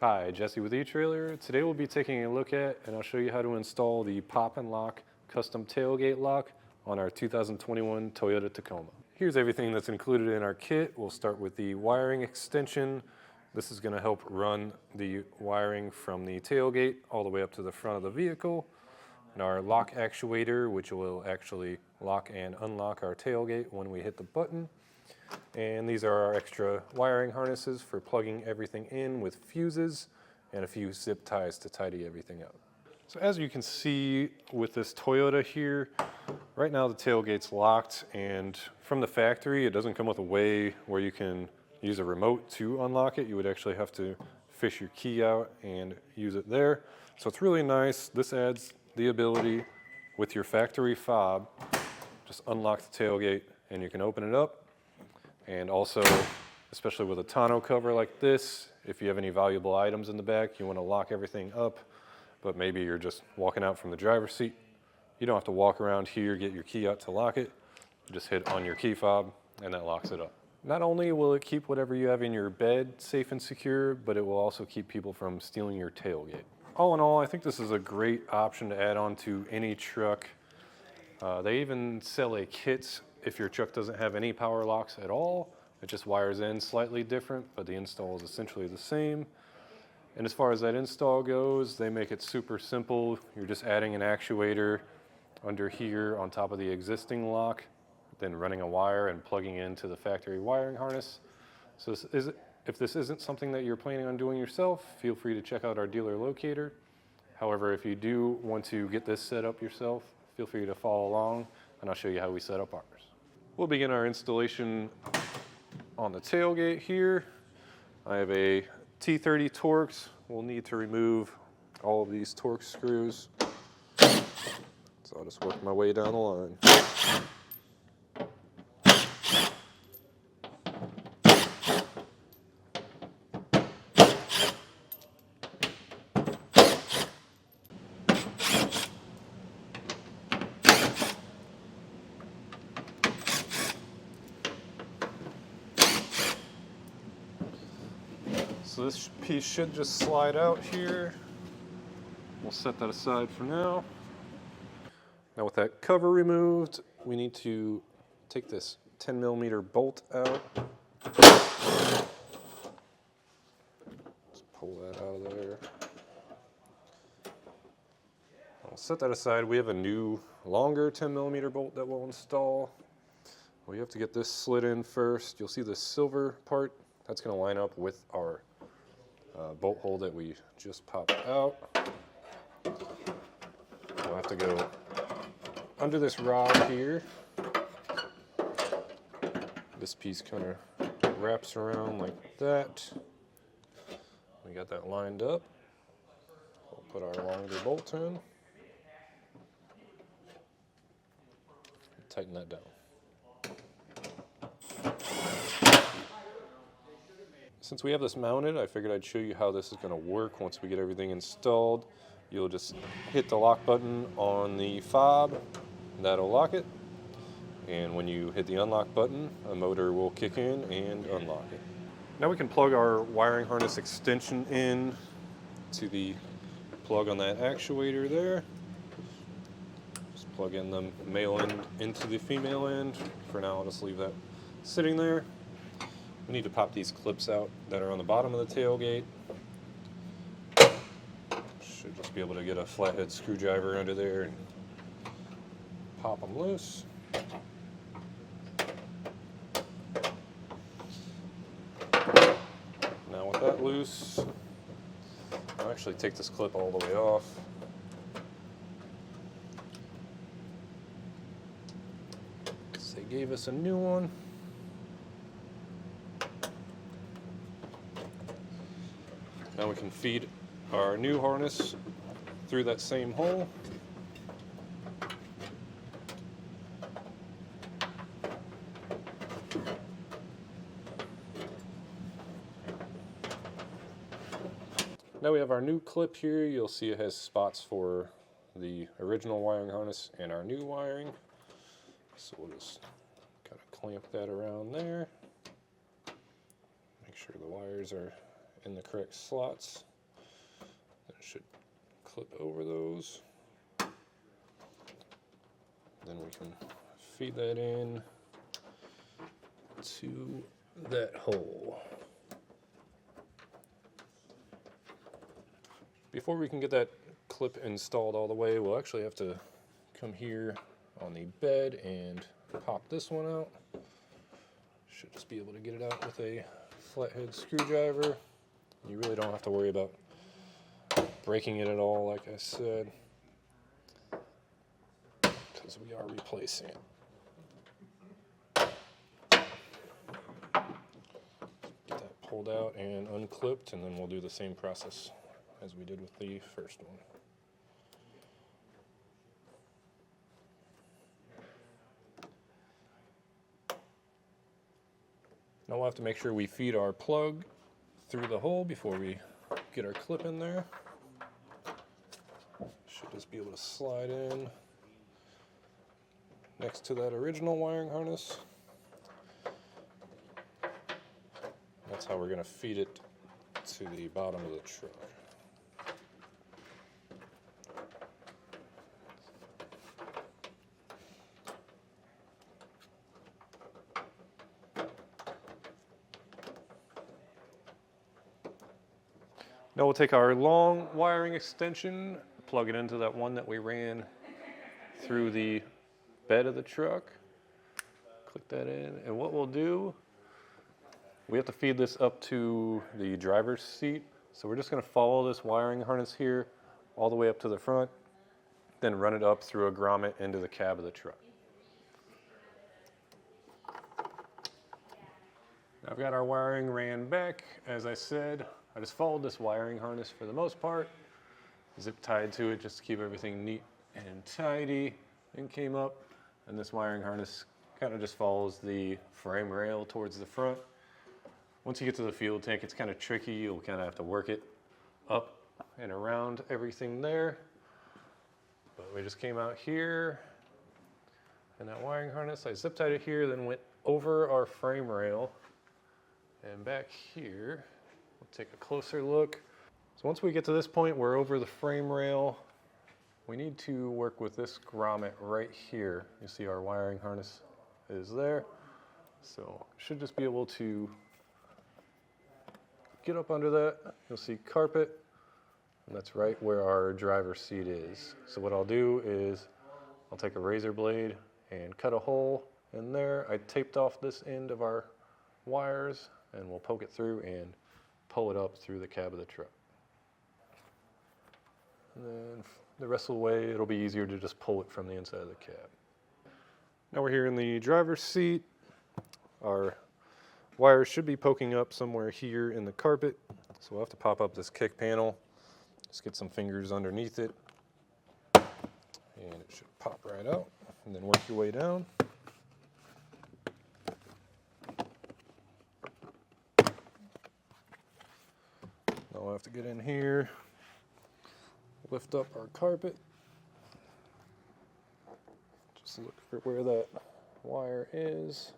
Hi, Jesse with eTrailer. Today we'll be taking a look at and I'll show you how to install the pop and lock custom tailgate lock on our 2021 Toyota Tacoma. Here's everything that's included in our kit. We'll start with the wiring extension. This is going to help run the wiring from the tailgate all the way up to the front of the vehicle. And our lock actuator, which will actually lock and unlock our tailgate when we hit the button. And these are our extra wiring harnesses for plugging everything in with fuses and a few zip ties to tidy everything up. So as you can see with this Toyota here, right now the tailgate's locked, and from the factory it doesn't come with a way where you can use a remote to unlock it. You would actually have to fish your key out and use it there. So it's really nice. This adds the ability with your factory fob, just unlock the tailgate and you can open it up. And also, especially with a tonneau cover like this, if you have any valuable items in the back, you want to lock everything up, but maybe you're just walking out from the driver's seat. You don't have to walk around here, get your key out to lock it. You just hit on your key fob and that locks it up. Not only will it keep whatever you have in your bed safe and secure, but it will also keep people from stealing your tailgate. All in all, I think this is a great option to add on to any truck. They even sell a kit if your truck doesn't have any power locks at all. It just wires in slightly different, but the install is essentially the same. And as far as that install goes, they make it super simple. You're just adding an actuator under here on top of the existing lock, then running a wire and plugging into the factory wiring harness. So if this isn't something that you're planning on doing yourself, feel free to check out our dealer locator. However, if you do want to get this set up yourself, feel free to follow along and I'll show you how we set up ours. We'll begin our installation on the tailgate here. I have a T30 Torx. We'll need to remove all of these Torx screws. So I'll just work my way down the line. So this piece should just slide out here. We'll set that aside for now. Now with that cover removed, we need to take this 10mm bolt out. Just pull that out of there. I'll set that aside. We have a new, longer 10mm bolt that we'll install. We have to get this slid in first. You'll see the silver part. That's going to line up with our bolt hole that we just popped out. We'll have to go under this rod here. This piece kind of wraps around like that. We got that lined up. We'll put our longer bolt in. Tighten that down. Since we have this mounted, I figured I'd show you how this is going to work once we get everything installed. You'll just hit the lock button on the fob, that'll lock it. And when you hit the unlock button, a motor will kick in and unlock it. Now we can plug our wiring harness extension in to the plug on that actuator there. Just plug in the male end into the female end. For now, I'll just leave that sitting there. We need to pop these clips out that are on the bottom of the tailgate. Should just be able to get a flathead screwdriver under there and pop them loose. Now with that loose, I'll actually take this clip all the way off. They gave us a new one. Now we can feed our new harness through that same hole. Now we have our new clip here. You'll see it has spots for the original wiring harness and our new wiring. So we'll just kind of clamp that around there. Make sure the wires are in the correct slots. should clip over those. Then we can feed that in to that hole. Before we can get that clip installed all the way, we'll actually have to come here on the bed and pop this one out. Should just be able to get it out with a flathead screwdriver. You really don't have to worry about breaking it at all, like I said, because we are replacing it. Get that pulled out and unclipped, and then we'll do the same process as we did with the first one. Now we'll have to make sure we feed our plug through the hole before we get our clip in there. Should just be able to slide in next to that original wiring harness. That's how we're going to feed it to the bottom of the truck. Now we'll take our long wiring extension, plug it into that one that we ran through the bed of the truck. Click that in, and what we'll do, we have to feed this up to the driver's seat. So we're just going to follow this wiring harness here all the way up to the front, then run it up through a grommet into the cab of the truck. I've got our wiring ran back. As I said, I just followed this wiring harness for the most part, zip tied to it just to keep everything neat and tidy, and came up, and this wiring harness kind of just follows the frame rail towards the front. Once you get to the fuel tank, it's kind of tricky. You'll kind of have to work it up and around everything there. But we just came out here, and that wiring harness, I zip tied it here, then went over our frame rail, and back here, we'll take a closer look. So once we get to this point, we're over the frame rail. We need to work with this grommet right here. You see our wiring harness is there. So should just be able to get up under that. You'll see carpet, and that's right where our driver's seat is. So what I'll do is I'll take a razor blade and cut a hole in there. I taped off this end of our wires, and we'll poke it through and pull it up through the cab of the truck. And then the rest of the way, it'll be easier to just pull it from the inside of the cab. Now we're here in the driver's seat. Our wires should be poking up somewhere here in the carpet. So we'll have to pop up this kick panel. Just get some fingers underneath it. And it should pop right out. And then work your way down. Now we'll have to get in here, lift up our carpet. Just look for where that wire is.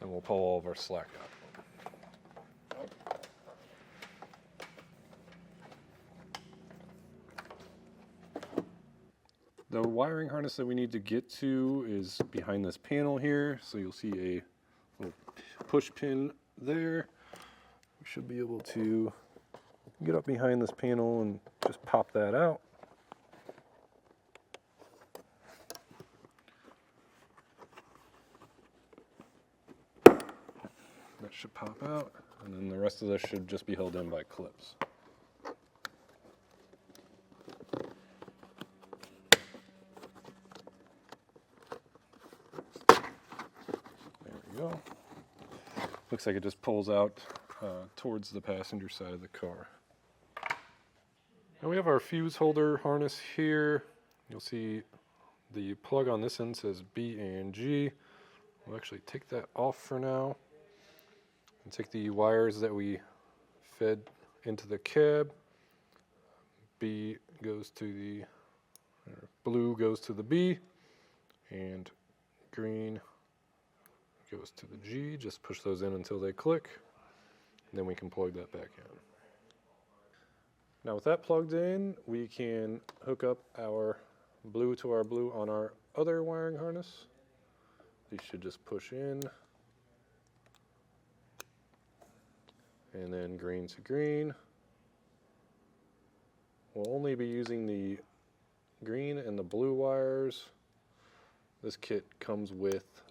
And we'll pull all of our slack out. The wiring harness that we need to get to is behind this panel here. So you'll see a little push pin there. We should be able to get up behind this panel and just pop that out. That should pop out, and then the rest of this should just be held in by clips. There we go. Looks like it just pulls out towards the passenger side of the car. Now we have our fuse holder harness here. You'll see the plug on this end says B and G. We'll actually take that off for now and take the wires that we fed into the cab. B goes to the, blue goes to the B, and green goes to the G. Just push those in until they click, and then we can plug that back in. Now with that plugged in, we can hook up our blue to our blue on our other wiring harness. These should just push in. And then green to green. We'll only be using the green and the blue wires. This kit comes with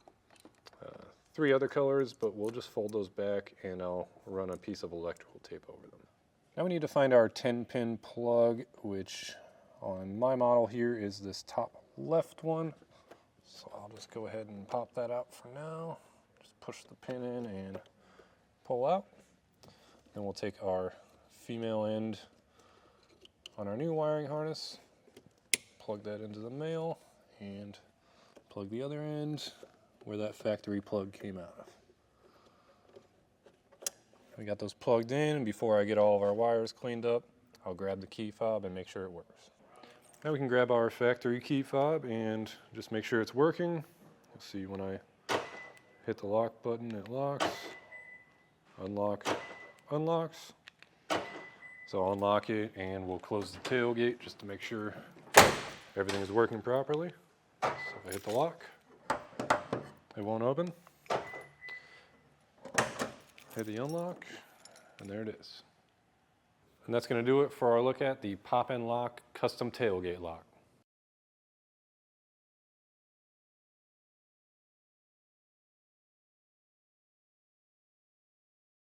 3 other colors, but we'll just fold those back and I'll run a piece of electrical tape over them. Now we need to find our 10-pin plug, which on my model here is this top left one. So I'll just go ahead and pop that out for now. Just push the pin in and pull out. Then we'll take our female end on our new wiring harness, plug that into the male, and plug the other end where that factory plug came out of. We got those plugged in, and before I get all of our wires cleaned up, I'll grab the key fob and make sure it works. Now we can grab our factory key fob and just make sure it's working. You'll see when I hit the lock button, it locks. Unlock, unlocks. So I'll unlock it and we'll close the tailgate just to make sure everything is working properly. So if I hit the lock, it won't open. Hit the unlock, and there it is. And that's going to do it for our look at the pop and lock custom tailgate lock.